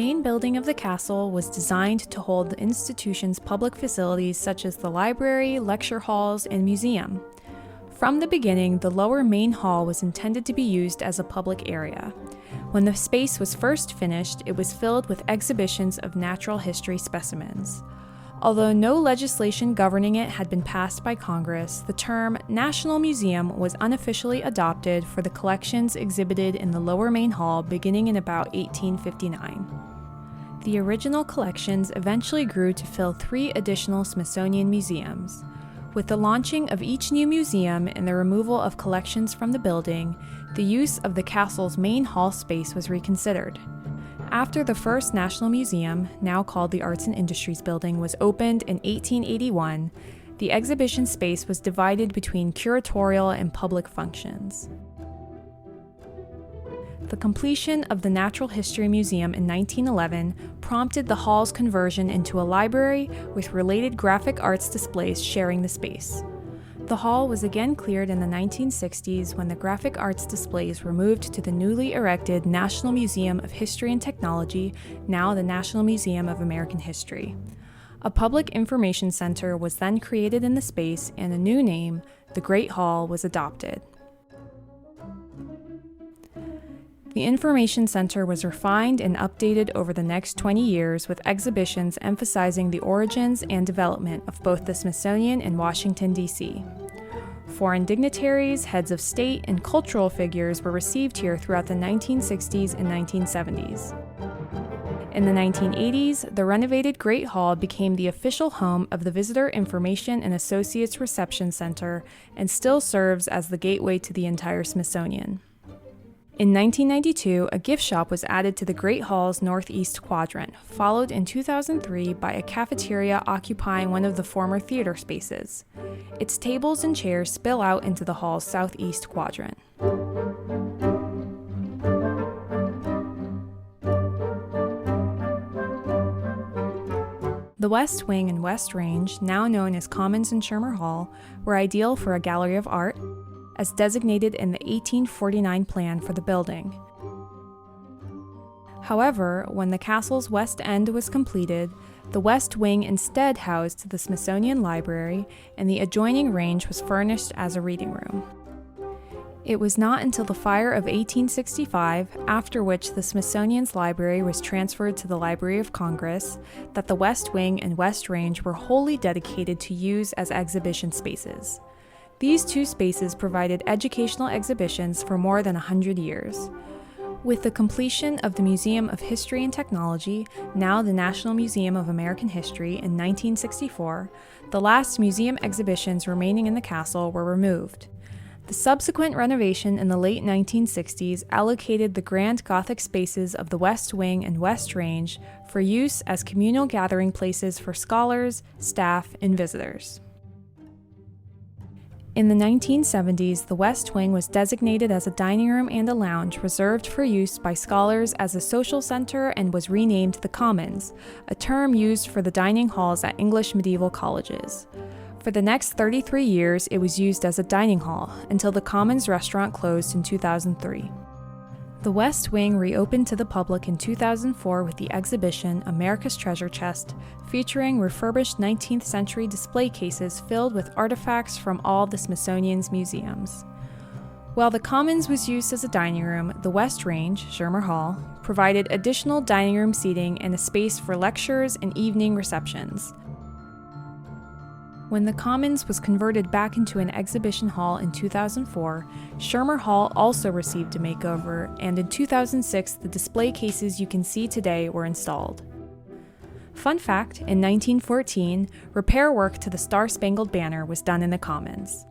main building of the castle was designed to hold the institution's public facilities such as the library, lecture halls, and museum. From the beginning, the lower main hall was intended to be used as a public area. When the space was first finished, it was filled with exhibitions of natural history specimens. Although no legislation governing it had been passed by Congress, the term National Museum was unofficially adopted for the collections exhibited in the lower main hall beginning in about 1859. The original collections eventually grew to fill 3 additional Smithsonian museums. With the launching of each new museum and the removal of collections from the building, the use of the castle's main hall space was reconsidered. After the first National Museum, now called the Arts and Industries Building, was opened in 1881, the exhibition space was divided between curatorial and public functions. The completion of the Natural History Museum in 1911 prompted the hall's conversion into a library with related graphic arts displays sharing the space. The hall was again cleared in the 1960s when the graphic arts displays were moved to the newly erected National Museum of History and Technology, now the National Museum of American History. A public information center was then created in the space, and a new name, the Great Hall, was adopted. The Information Center was refined and updated over the next 20 years with exhibitions emphasizing the origins and development of both the Smithsonian and Washington, D.C. Foreign dignitaries, heads of state, and cultural figures were received here throughout the 1960s and 1970s. In the 1980s, the renovated Great Hall became the official home of the Visitor Information and Associates Reception Center and still serves as the gateway to the entire Smithsonian. In 1992, a gift shop was added to the Great Hall's northeast quadrant, followed in 2003 by a cafeteria occupying one of the former theater spaces. Its tables and chairs spill out into the hall's southeast quadrant. The West Wing and West Range, now known as Commons and Schermer Hall, were ideal for a gallery of art, as designated in the 1849 plan for the building. However, when the castle's west end was completed, the West Wing instead housed the Smithsonian Library, and the adjoining range was furnished as a reading room. It was not until the fire of 1865, after which the Smithsonian's library was transferred to the Library of Congress, that the West Wing and West Range were wholly dedicated to use as exhibition spaces. These 2 spaces provided educational exhibitions for more than 100 years. With the completion of the Museum of History and Technology, now the National Museum of American History, in 1964, the last museum exhibitions remaining in the castle were removed. The subsequent renovation in the late 1960s allocated the grand Gothic spaces of the West Wing and West Range for use as communal gathering places for scholars, staff, and visitors. In the 1970s, the West Wing was designated as a dining room and a lounge reserved for use by scholars as a social center and was renamed the Commons, a term used for the dining halls at English medieval colleges. For the next 33 years, it was used as a dining hall until the Commons restaurant closed in 2003. The West Wing reopened to the public in 2004 with the exhibition America's Treasure Chest, featuring refurbished 19th century display cases filled with artifacts from all the Smithsonian's museums. While the Commons was used as a dining room, the West Range, Schermer Hall, provided additional dining room seating and a space for lectures and evening receptions. When the Commons was converted back into an exhibition hall in 2004, Schermer Hall also received a makeover, and in 2006 the display cases you can see today were installed. Fun fact, in 1914, repair work to the Star-Spangled Banner was done in the Commons.